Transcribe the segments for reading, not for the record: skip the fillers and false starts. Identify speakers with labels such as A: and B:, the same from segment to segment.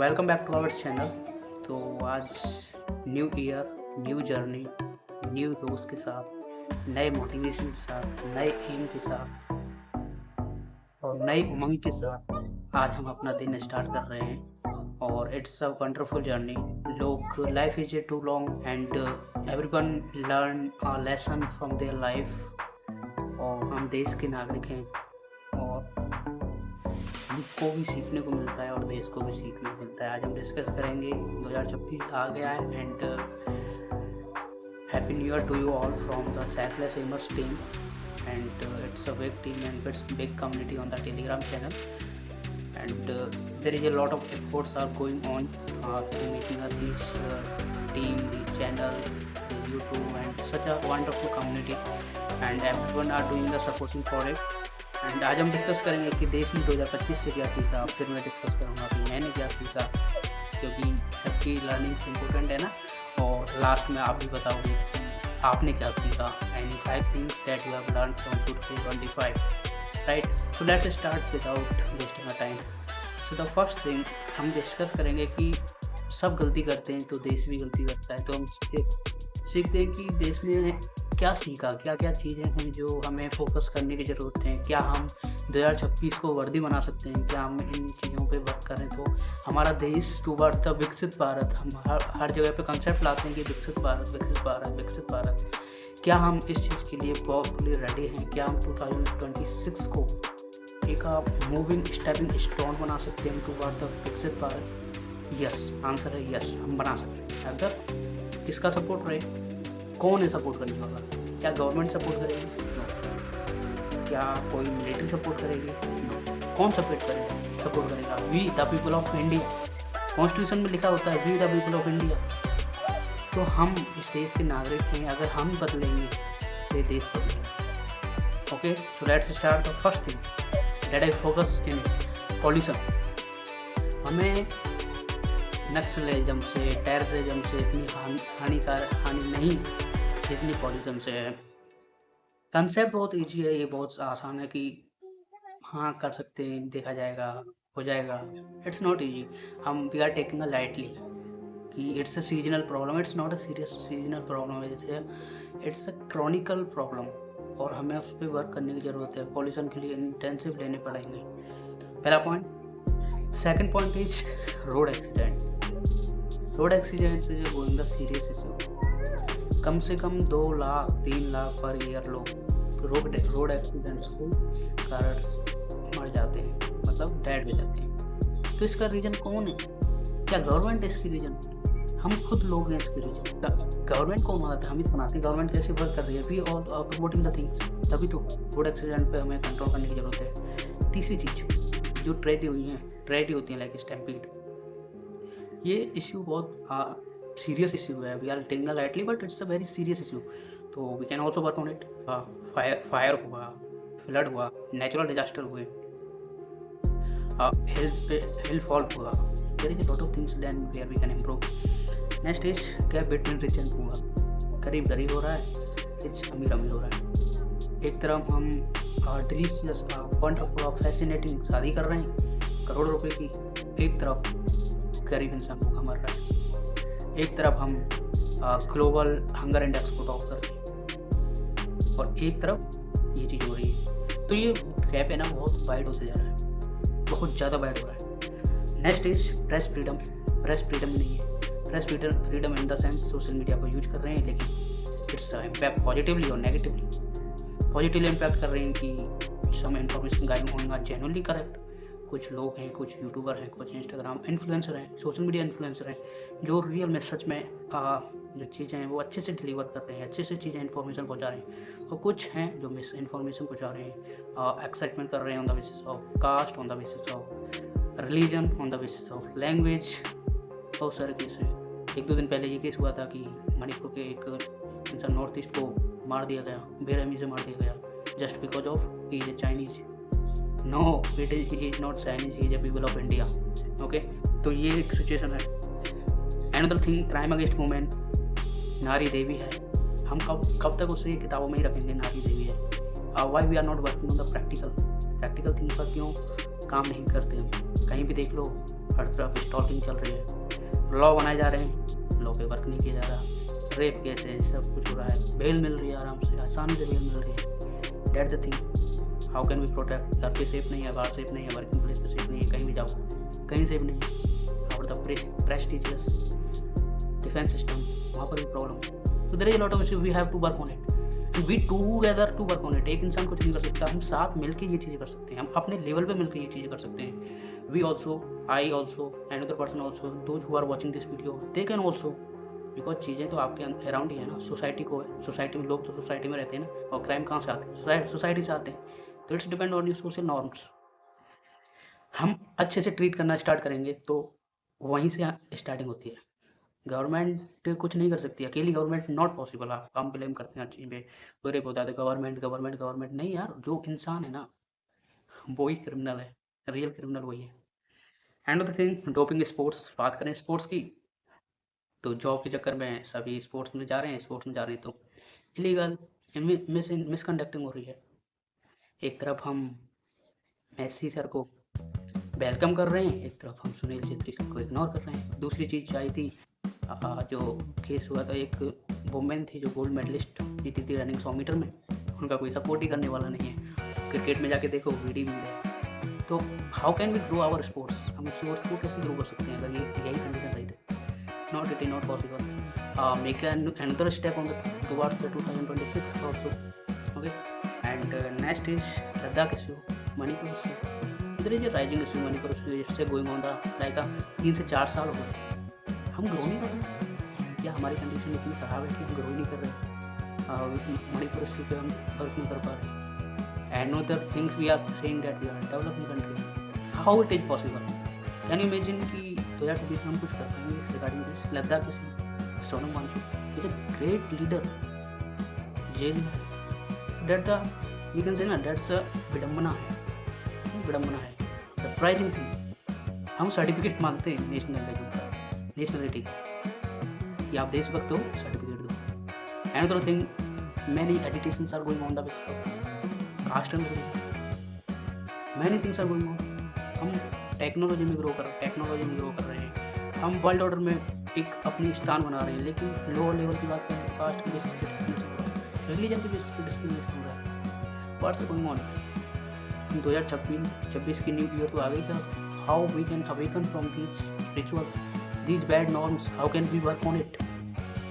A: Welcome back to our channel. तो आज new year, new journey, new दोस्त के साथ, नए मोटिवेशन के साथ, नए एम के साथ और नई उमंग के साथ आज हम अपना दिन स्टार्ट कर रहे हैं। और इट्स अ वंडरफुल जर्नी। लोग life is a too long and everyone learn a lesson from their life. और हम देश के नागरिक हैं और हमको भी सीखने को मिलता है और देश को भी सीखने को मिलता है। आज हम डिस्कस करेंगे 2026 आ गया है and happy new year to you all from the selfless aimers team and it's a big team and it's big community on the Telegram channel and there is a lot of efforts are going on to making this team, the channel, the YouTube and such a wonderful community and everyone are doing the supporting for it। And आज हम discuss करेंगे कि देश ने 2025 से क्या सीखा। फिर मैं डिस्कस करूँगा कि मैंने क्या सीखा, क्योंकि सबकी लर्निंग इम्पोर्टेंट है ना। और लास्ट में आप भी बताओगे आपने क्या सीखा and 5 things that you have learned from 2025, right? So let's start without wasting our time. So the first thing हम डिस्कस करेंगे कि सब गलती करते हैं तो देश भी गलती करता है। तो हम सीखते हैं कि देश ने क्या सीखा, क्या क्या चीज़ें हैं जो हमें फोकस करने की ज़रूरत है। क्या हम 2026 को वर्दी बना सकते हैं, क्या हम इन चीज़ों पे वर्क करें तो हमारा देश टूवर्ड द विकसित भारत। हम हर जगह पे कंसेप्ट लाते हैं कि विकसित भारत, विकसित भारत, विकसित भारत। क्या हम इस चीज़ के लिए प्रॉपरली रेडी हैं? क्या हम 2026 को एक मूविंग स्टेपिंग स्टोन बना सकते हैं टूवर्ड द विकसित भारत? यस, आंसर है यस, हम बना सकते हैं। अगर किसका सपोर्ट रहे, कौन है सपोर्ट करने वाला? क्या गवर्नमेंट सपोर्ट करेगी? नो। क्या कोई मिलिट्री सपोर्ट करेगी? नो। कौन सपोर्ट करेगा? We the people of India. Constitution में लिखा होता है we the people of India. तो हम इस देश के नागरिक हैं, अगर हम बदलेंगे तो ये देश बदलेगा। Okay, so let's start the first thing that I focus in pollution. हमें नक्सलिज्म से, टेररिज्म से इतनी हानि नहीं जितनी पॉल्यूशन से है। कंसेप्ट बहुत ईजी है, ये बहुत आसान है कि हाँ कर सकते हैं, देखा जाएगा, हो जाएगा। It's not easy. हम we are taking a lightly कि it's a seasonal problem. It's not a serious seasonal problem, it's a chronical problem और हमें उस पर वर्क करने की ज़रूरत है। पॉल्यूशन के लिए इंटेंसिव लेने पड़ेंगे। पहला point. Second point is road accident. Road accident is going the serious issue. कम से कम 2 लाख 3 लाख पर ईयर लोग रोड एक्सीडेंट्स को कारण मर जाते हैं, मतलब डेड हो जाते हैं। तो इसका रीज़न कौन है? क्या गवर्नमेंट है इसकी रीज़न? हम खुद लोग हैं इसके रीज़न। गवर्नमेंट कौन बनाता है? हम ही तो बनाते हैं। गवर्नमेंट कैसे वर्क कर रही है? We all promoting the things, तभी तो रोड एक्सीडेंट पे हमें कंट्रोल करने की ज़रूरत है। तीसरी चीज़ जो ट्रेडी होती हैं लाइक स्टैम्पीड, ये इशू बहुत सीरियस इशू है। We are taking lightly but it's a very serious issue. तो we can also work on it. Fire हुआ, फ्लड हुआ, नेचुरल डिजास्टर हुए, हिल फॉल हुआ। There is a lot of things then where we can improve. Next is gap between rich and poor. गरीब हो रहा है, rich अमीर हो रहा है। एक तरफ हम डिलीशियस वंडरफुल फैसिनेटिंग शादी कर रहे हैं करोड़ रुपए की, एक तरफ गरीब इंसान भूखा मर रहा है। एक तरफ हम ग्लोबल हंगर इंडेक्स को टॉप कर रहे हैं और एक तरफ ये चीज़ हो रही है। तो ये गैप है ना, बहुत वाइड होते जा रहा है, बहुत ज़्यादा वाइड हो रहा है। Next is press freedom. Press freedom नहीं है। Press freedom in the sense social media को यूज कर रहे हैं, लेकिन इट्स इम्पैक्ट पॉजिटिवली और नेगेटिवली। पॉजिटिवली इम्पैक्ट कर रहे हैं कि सम इन्फॉर्मेशन गाइड होंगे जेन्युइनली करेक्ट। कुछ लोग हैं, कुछ यूट्यूबर हैं, कुछ इंस्टाग्राम इन्फ्लुएंसर हैं, सोशल मीडिया इन्फ्लुएंसर हैं जो रियल में सच में जो चीज़ें हैं वो अच्छे से डिलीवर कर रहे हैं, अच्छे से चीज़ें इन्फॉर्मेशन पहुंचा रहे हैं। और कुछ हैं जो मिस इन्फॉर्मेशन पहुंचा रहे हैं, एक्साइटमेंट कर रहे हैं on the basis of caste, on the basis of religion, on the basis of language. बहुत सारे केस हैं। 1-2 दिन पहले ये केस हुआ था कि मणिपुर के एक इंसान नॉर्थ ईस्ट को मार दिया गया, बेरहमी से मार दिया गया just because of he is a Chinese. No, it is not Chinese, he is a people of India. Okay, तो ये एक सिचुएशन है। Another thing, crime against women. नारी देवी है, हम कब तक उसे किताबों में ही रखेंगे नारी देवी है। Why we are not working on the practical thing पर क्यों काम नहीं करते हम? कहीं भी देख लो, हर तरफ स्टॉकिंग चल रही है, लॉ बनाए जा रहे हैं, लॉ पे वर्क नहीं किया जा रहा, रेप केसेस सब कुछ हो रहा है, बेल मिल रही है आराम से, आसानी से बेल मिल रही है। That's the thing, how can we protect? घर पे सेफ नहीं है, बाहर सेफ नहीं है, वर्किंग प्लेस पे सेफ नहीं है, कहीं भी जाओ कहीं सेफ नहीं है। और द प्रेस्टिजियस डिफेंस सिस्टम, वहाँ पर भी प्रॉब्लम है। तो there is a lot of issue, we have to work on it, we together to work on it. एक इंसान कुछ नहीं कर सकता, हम साथ मिलकर ये चीज़ें कर सकते हैं, हम अपने लेवल पे मिलकर ये चीज़ें कर सकते हैं। We also, I also, another person also, those who are watching this video, they can also, because चीज़ें तो आपके अराउंड ही है ना, सोसाइटी को है, सोसाइटी में लोग तो सोसाइटी में रहते हैं ना, और क्राइम कहाँ से आते हैं? सोसाइटी से आते हैं। तो it's depend on your social norms. हम अच्छे से ट्रीट करना स्टार्ट करेंगे तो वहीं से स्टार्टिंग होती है। गवर्नमेंट कुछ नहीं कर सकती अकेली, गवर्नमेंट नॉट पॉसिबल। आप हम ब्लेम करते हैं हर चीज़ पे, तो रेप होता है गवर्नमेंट गवर्नमेंट गवर्नमेंट, नहीं यार, जो इंसान है ना वो ही क्रिमिनल है, रियल क्रिमिनल वही है। End of the thing, doping sports, बात करें स्पोर्ट्स की, तो जॉब के चक्कर में सभी स्पोर्ट्स में जा रहे हैं, तो इलीगल मिसकंडक्टिंग हो रही है। एक तरफ हम मेसी सर को वेलकम कर रहे हैं, एक तरफ हम सुनील छेत्री सर को इग्नोर कर रहे हैं। दूसरी चीज़ आई थी, जो केस हुआ था, एक वुमेन थी जो गोल्ड मेडलिस्ट जीती थी रनिंग 100 मीटर में, उनका कोई सपोर्ट ही करने वाला नहीं है। क्रिकेट में जाके देखो, वीडी भी है। तो how can we grow our sports? हम स्पोर्ट्स को कैसे ग्रो कर सकते हैं अगर यही कंडीशन रही थी? Not it is not possible. Make another step on towards the 2026 also. Okay, and next is Ladakh issue, Manipur issue. There is a rising issue, Manipur issue is going on like 3 से 4 साल हो गए, हम grow नहीं कर रहे। या हमारी कंडीशन इतनी ख़राब है कि हम ग्रो नहीं कर रहे, मणिपुर इशू पे हम वर्क नहीं कर पा रहे। And know the things we are saying that we are developing country, how it is possible? Can you imagine कि 2024 में हम कुछ कर पाएंगे regarding this? Ladakh issue, Sonam Wangchuk is a great leader, jail में, that the we can say ना, that's a विडम्बना है, सरप्राइजिंग थिंग। हम सर्टिफिकेट मांगते हैं नेशनल लेवल का, नेशनलिटी कि आप देशभक्त हो, सर्टिफिकेट दो। And other thing, many agitations are going on the basis of caste and religion, many things are going on. हम टेक्नोलॉजी में ग्रो कर रहे हैं, हम वर्ल्ड ऑर्डर में एक अपनी स्थान बना रहे हैं, लेकिन लोअर लेवल की बात करें, कास्ट के बेसिस पे डिस्क्रिमिनेशन हो रहा है, रिलीजन के बेसिस पे डिस्क्रिमिनेशन हो रहा है। What's going on? 2026 की न्यू ईयर तो आ गई था। How we can awaken from these rituals, these bad norms, how can we work on it?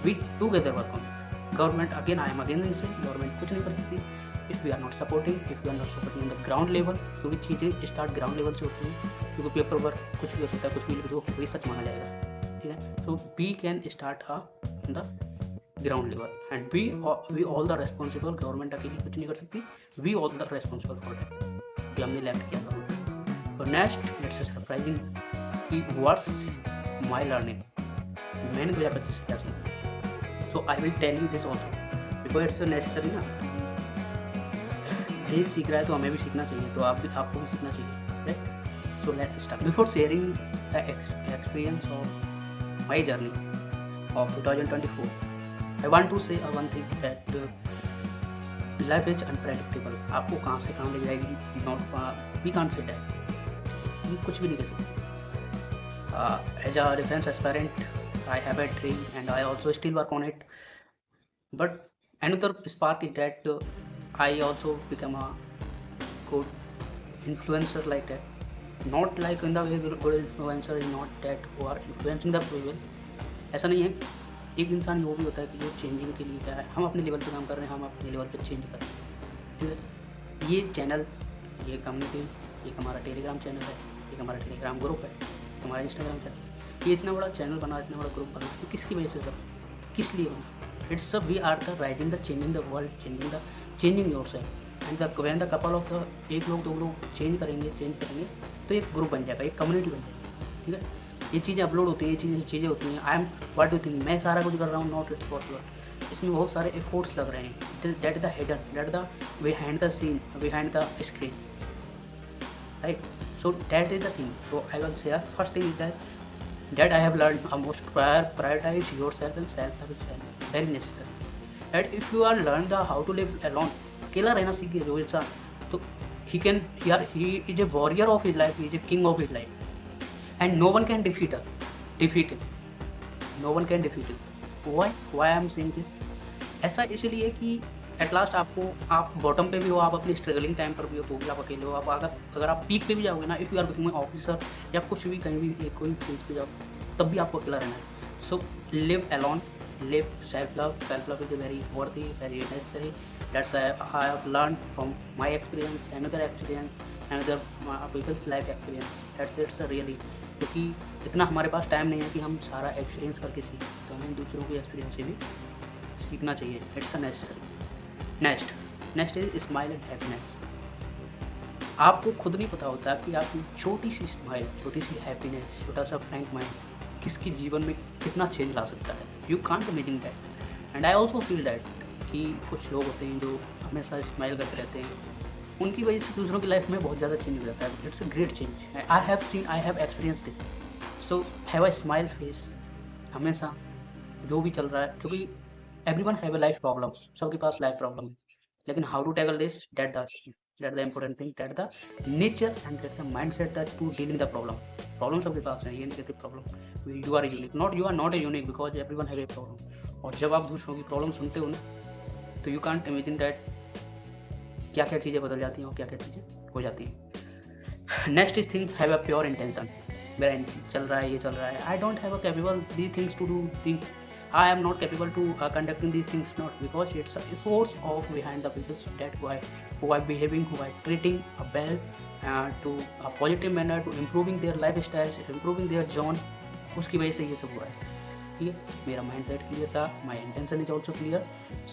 A: We together work on it. Government, again I am again saying, government कुछ नहीं कर सकती if we are not supporting on the ground level, क्योंकि चीज़ें start ground level से होती हैं, क्योंकि पेपर वर्क कुछ भी हो सकता है, कुछ भी लिख दो वही सच माना जाएगा, ठीक है। So we can start on the ground level and we all the responsible. Government अकेली कुछ नहीं कर सकती, we all the responsible for that, कि हमने लेफ्ट किया गवर्नमेंट। और नेक्स्ट, इट्स सरप्राइजिंग कि व्हाट्स माई लर्निंग, मैंने 2025 से क्या सीखा। So I will tell you this also because it's necessary ना, देश सीख रहा है तो हमें भी सीखना चाहिए, तो आपको भी सीखना चाहिए, right? So let's start. Before sharing the experience of my journey of 2024, I want to say one thing that life is unpredictable. आपको कहाँ से कहाँ ले जाएगी, not we can't say that, कुछ भी नहीं कर सकते। As a defense aspirant, I have a dream and I also still work on it. But another spark is that I also become a good influencer like that. Not like in the way good influencer is not that who are influencing the people. ऐसा नहीं है, एक इंसान वो भी होता है कि जो चेंजिंग के लिए क्या है, हम अपने लेवल पे काम कर रहे हैं, हम अपने लेवल पे चेंज कर रहे हैं, ठीक है। ये चैनल, ये कम्युनिटी, एक हमारा टेलीग्राम चैनल है, एक हमारा टेलीग्राम ग्रुप है, हमारा इंस्टाग्राम चैनल, ये इतना बड़ा चैनल बना, इतना बड़ा ग्रुप बना, तो किसकी वजह से बना, किस लिए बना? It's we are the rising the changing the world, changing yourself and the when the couple of the एक लोग दो लोग चेंज करेंगे तो एक ग्रुप बन जाएगा, एक कम्युनिटी बन जाएगी, ठीक है। ये चीज़ें अपलोड होती हैं, ये चीज़ें होती हैं। I am what do think, मैं सारा कुछ कर रहा हूँ, नॉट इट्स पॉसिबल। इसमें बहुत सारे एफर्ट्स लग रहे हैं, that the hidden, that the behind the scene, behind the screen, right? So that is the thing. So I will say first thing is that I have learned most prioritize yourself and self is very necessary. And if you are learned how to live alone, अकेला रहना सीख गया जो इंसान, तो he is a warrior of his life, he is a king of his life. and no one can defeat him. No one can defeat him. Why I am saying this? ऐसा इसलिए कि एट लास्ट आप bottom पे भी हो, आप अपनी struggling time पर भी हो, तो भी आप अकेले हो। आप अगर आप पीक पे भी जाओगे ना, if you are becoming officer या कुछ भी कहीं भी कोई फील्ड पे जाओ, तब भी आपको अकेला रहना है। So live alone, live self love is very worthy, very necessary. That's I have learn from my experience, another peoples life experience. That's it's really, क्योंकि इतना हमारे पास टाइम नहीं है कि हम सारा एक्सपीरियंस करके सीखें, तो हमें दूसरों के एक्सपीरियंस से भी सीखना चाहिए। It's a necessary. Next is smile and happiness. आपको खुद नहीं पता होता कि आपकी छोटी सी स्माइल, छोटी सी हैप्पीनेस, छोटा सा फ्रैंक माइंड किसके जीवन में कितना चेंज ला सकता है। You can't imagine that. And I also feel that कि कुछ लोग होते हैं जो हमेशा स्माइल करते रहते हैं, उनकी वजह से दूसरों की लाइफ में बहुत ज़्यादा चेंज हो जाता है। It's a great change. I have experienced it. So have a smile face हमेशा, जो भी चल रहा है, क्योंकि everyone have a life problem, सबके पास लाइफ प्रॉब्लम है, लेकिन how to tackle this, that the important thing, that the nature and that the mindset that to dealing the problem सबके पास है। ये नहीं कहते problem you are unique, you are not a unique, because everyone have a problem. और जब आप दूसरों की प्रॉब्लम सुनते हो ना, तो यू कांट इमेजिन दैट क्या क्या चीज़ें बदल जाती हैं और क्या क्या चीज़ें हो जाती हैं। Next is thing, have a pure intention. मेरा चल रहा है, ये चल रहा है, I don't have a capable these things to do things. I am not capable to conducting these things, not because it's a force of behind the people that who are behaving, who are treating a well to a positive manner, to improving their lifestyle, improving their zone. उसकी वजह से ये सब हुआ है। ठीक है, मेरा माइंड सेट क्लियर था, my intention is also clear,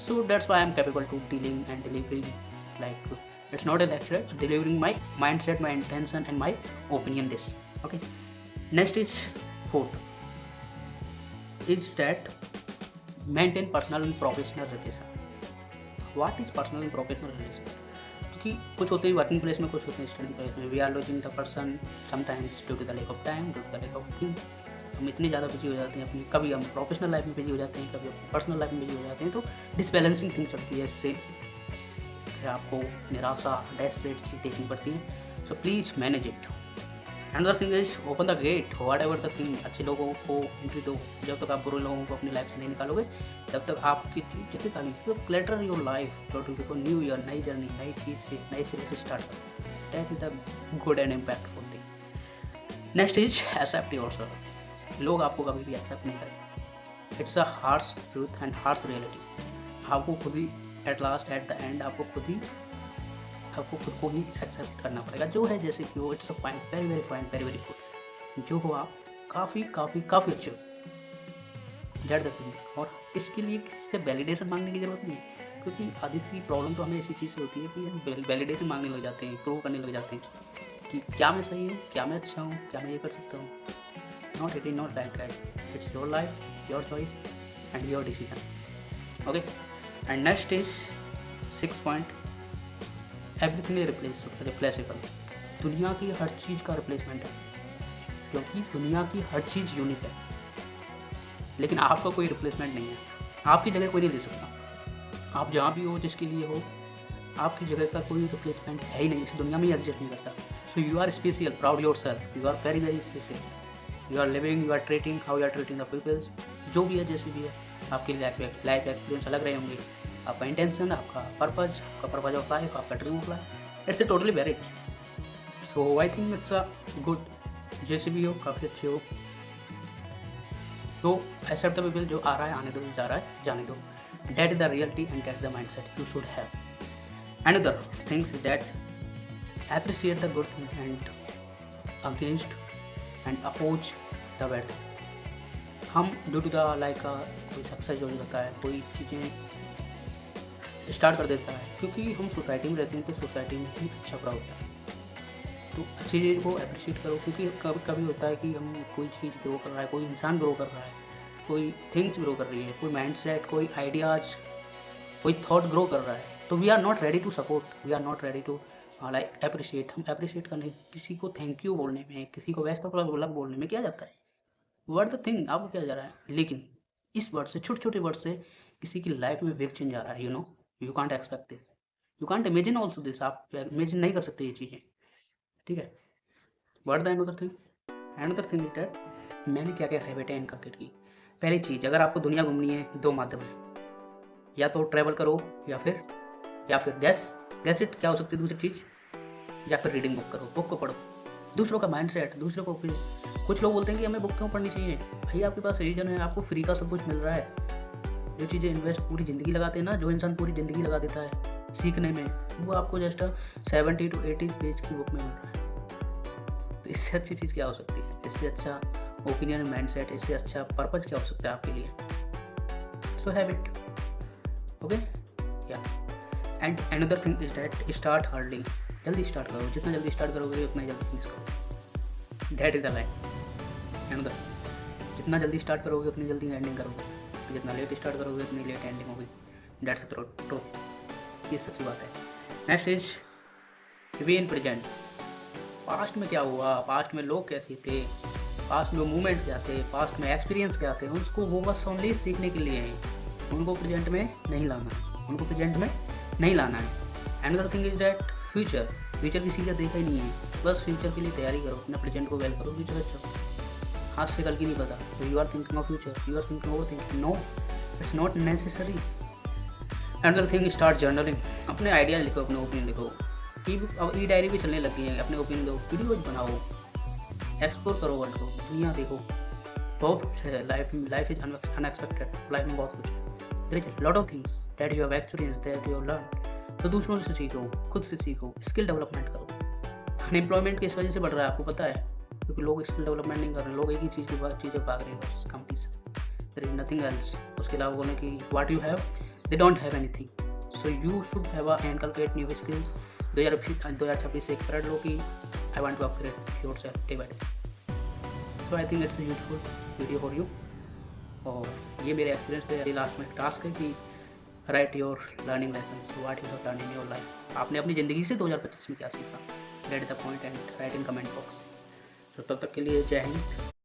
A: so that's why I am capable to dealing and delivering, like it's not a lecture, it's delivering my mindset, my intention and my opinion this. Okay, next is fourth is that maintain personal and professional relation. What is personal and professional relation? क्योंकि कुछ होते हैं working place में, कुछ होते हैं study place में। We are losing the person sometimes due to the lack of time, due to the lack of thing. हम इतने ज़्यादा बिजी हो जाते हैं अपनी, कभी हम प्रोफेशनल लाइफ में बिजी हो जाते हैं, कभी पर्सनल लाइफ में बिजी हो जाते हैं, तो डिसबैलेंसिंग थिंग चलती है। इससे आपको निराशा, डेस्परेट चीज़ देखनी पड़ती है। So please manage it. Another thing is open the gate, whatever the thing. अच्छे लोगों को एंट्री दो। जब तक आप बुरे लोगों को अपनी लाइफ से नहीं निकालोगे, तब तक आपकी चीज़ निकालेंगे। तो clutter your life, to new year, नई जर्नी, नई चीज़ से, नए सिरे से स्टार्ट करो। That is the good and impactful thing. Next is accept yourself. लोग आपको कभी भी एक्सेप्ट नहीं करेंगे। It's a harsh truth and harsh reality. आपको खुद ही at last, at the end, आपको खुद को ही एक्सेप्ट करना पड़ेगा जो है, जैसे कि वो। It's a fine, very very fine, very very good. जो हो आप काफ़ी काफ़ी काफ़ी अच्छे हो, दैट द थिंग। और इसके लिए किसी से वैलिडेशन मांगने की ज़रूरत नहीं है, क्योंकि आधी सी प्रॉब्लम तो हमें इसी चीज़ से होती है कि हम वैलिडेशन मांगने लग जाते हैं, प्रूव करने लग जाते हैं कि क्या मैं सही हूँ, क्या मैं अच्छा हूँ, क्या मैं ये कर सकता हूँ। Not, it is not like that. It's your life, your choice and your decision. Okay, and next is 6 point, everything is replaceable. दुनिया की हर चीज़ का रिप्लेसमेंट है, क्योंकि दुनिया की हर चीज़ यूनिक है, लेकिन आपका कोई रिप्लेसमेंट नहीं है। आपकी जगह कोई नहीं ले सकता। आप जहाँ भी हो, जिसके लिए हो, आपकी जगह का कोई रिप्लेसमेंट है ही नहीं, इस दुनिया में ही एग्जिस्ट नहीं करता। So you are special, proud yourself, you are very very special. You are living, you are treating, how you are treating the peoples, जो भी है, जैसे भी है, आपके लाइफ एक्सपीरियंस अलग रहे होंगे। आपका इंटेंशन, आपका पर्पज ऑफ लाइफ, आपका dream of life, it's a totally varied. So I think it's a good, जैसे भी हो काफ़ी अच्छे हो। तो एक्सेप्ट द पीपल, जो आ रहा है आने दो, जा रहा है जाने दो। That is the reality and that the mindset you should have. Another things is that appreciate the good thing and against and oppose the bad thing. हम ड्यू टू द लाइक कोई सक्सेस हो जाता है, कोई चीज़ें start कर देता है, क्योंकि हम सोसाइटी में रहते हैं, तो सोसाइटी में ही अच्छा बुरा होता है। तो अच्छी चीज़ को अप्रिशिएट करो, क्योंकि कभी कभी होता है कि हम कोई चीज़ ग्रो कर रहा है, कोई इंसान ग्रो कर रहा है, कोई थिंग्स ग्रो कर रही है, कोई माइंडसेट, कोई आइडियाज़, कोई थॉट ग्रो कर रहा है, तो we are not ready to support, we are not ready to like appreciate. हम अप्रिशिएट करने, किसी को थैंक यू बोलने में, किसी को बेस्ट ऑफ लक बोलने में क्या जाता है, वर्ड द थिंग, आपको क्या जा रहा है। लेकिन इस वर्ड से, छोटे छोटे वर्ड से किसी की लाइफ में बिग चेंज आ रहा है। You know, you can't expect this, you can't imagine also this. आप इमेजिन नहीं कर सकते ये चीज़ें। ठीक है, word the another thing, another thing is that मैंने क्या क्या हैबिट है इनकलकेट की। पहली चीज़, अगर आपको दुनिया घूमनी है, दो माध्यम है, या तो ट्रैवल करो या फिर गैस इट क्या हो सकती है दूसरी चीज़, या फिर रीडिंग बुक करो, बुक को पढ़ो। दूसरों का माइंडसेट, दूसरों को कुछ लोग बोलते हैं कि हमें बुक क्यों पढ़नी चाहिए। भाई आपके पास रीजन है, आपको फ्री का सब कुछ मिल रहा है। जो चीज़ें इन्वेस्ट पूरी ज़िंदगी लगाते हैं ना, जो इंसान पूरी ज़िंदगी लगा देता है सीखने में, वो आपको जस्ट 70 to 80 पेज की बुक में मिल रहा है। तो इससे अच्छी चीज़ क्या हो सकती है, इससे अच्छा ओपिनियन, माइंडसेट, इससे अच्छा पर्पज क्या हो सकता है आपके लिए। सो हैबिट, ओके या। And another thing is that start early, जल्दी स्टार्ट करो, जितना जल्दी स्टार्ट करोगे उतना जल्दी फिनिश करो, that is the line. Another, जितना जल्दी स्टार्ट करोगे उतनी जल्दी एंडिंग करोगे, जितना लेट स्टार्ट करोगे उतनी लेट एंडिंग होगी, दैट्स द ट्रूथ, ये सच्ची बात है। Next is be in present. Past में क्या हुआ, पास्ट में लोग कैसे थे, पास्ट में मूवमेंट क्या थे, पास्ट में एक्सपीरियंस क्या थे, उसको वो बस ओनली सीखने के लिए हैं, उनको प्रेजेंट में नहीं लाना है, उनको प्रेजेंट में नहीं लाना है। Another thing is that future किसी का देखा ही नहीं है, बस फ्यूचर के लिए तैयारी करो, अपना प्रेजेंट को वेल करो, फ्यूचर अच्छा, आज से कल की नहीं पता, तो you are thinking of future, you are thinking over thinking, no it's not necessary. Another thing start journaling, अपने आइडिया लिखो, अपने ओपिनियन लिखो, अब ई डायरी भी चलने लगी है, अपने ओपिनियन दो, वीडियोज बनाओ, एक्सप्लोर करो वर्ल्ड को, दुनिया देखो, बहुत कुछ है लाइफ इज अनएक्सपेक्टेड, लाइफ में बहुत कुछ है, there is lot of things that you have experience, that you have learn. तो दूसरों से सीखो, खुद से सीखो, स्किल डेवलपमेंट करो। अनएम्प्लॉयमेंट किस वजह से बढ़ रहा है आपको पता है, क्योंकि लोग स्किल डेवलपमेंट नहीं कर रहे, लोग एक ही चीज़ के बाद चीज़ें भाग रहे हैं, बस competition, there is nothing else. उसके अलावा बोले कि what you have they don't have anything, so you should have a inculcate new skills. 2026 से एक परेड लो कि I want to upgrade yourself day by day. So I think it's a useful video for you, और ये मेरे experience पे last में टास्क है कि right your learning lessons, what you have learn in your life, आपने अपनी ज़िंदगी से 2025 में क्या सीखा, that is the point, and right in comment box. तो तब तक के लिए जय हिंद।